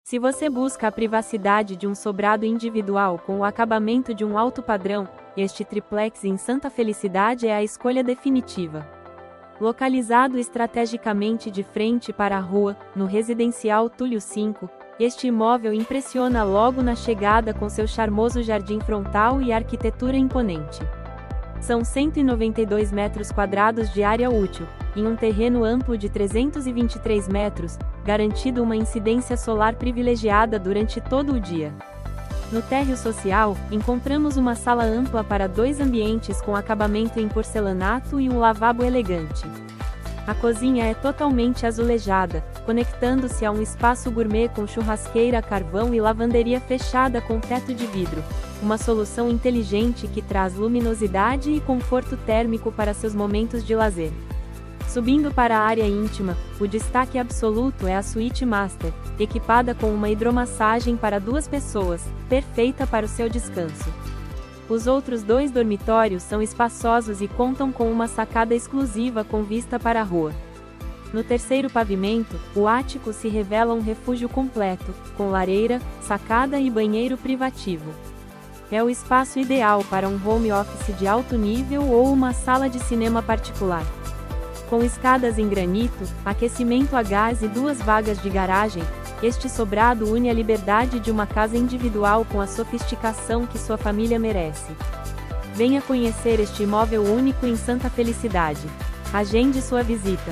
Se você busca a privacidade de um sobrado individual com o acabamento de um alto padrão, este triplex em Santa Felicidade é a escolha definitiva. Localizado estrategicamente de frente para a rua, no residencial Túlio 5, este imóvel impressiona logo na chegada com seu charmoso jardim frontal e arquitetura imponente. São 192 metros quadrados de área útil, em um terreno amplo de 323 metros, garantindo uma incidência solar privilegiada durante todo o dia. No térreo social, encontramos uma sala ampla para 2 ambientes com acabamento em porcelanato e um lavabo elegante. A cozinha é totalmente azulejada, conectando-se a um espaço gourmet com churrasqueira a carvão e lavanderia fechada com teto de vidro, uma solução inteligente que traz luminosidade e conforto térmico para seus momentos de lazer. Subindo para a área íntima, o destaque absoluto é a suíte master, equipada com uma hidromassagem para 2 pessoas, perfeita para o seu descanso. Os outros 2 dormitórios são espaçosos e contam com uma sacada exclusiva com vista para a rua. No terceiro pavimento, o ático se revela um refúgio completo, com lareira, sacada e banheiro privativo. É o espaço ideal para um home office de alto nível ou uma sala de cinema particular. Com escadas em granito, aquecimento a gás e 2 vagas de garagem, este sobrado une a liberdade de uma casa individual com a sofisticação que sua família merece. Venha conhecer este imóvel único em Santa Felicidade. Agende sua visita.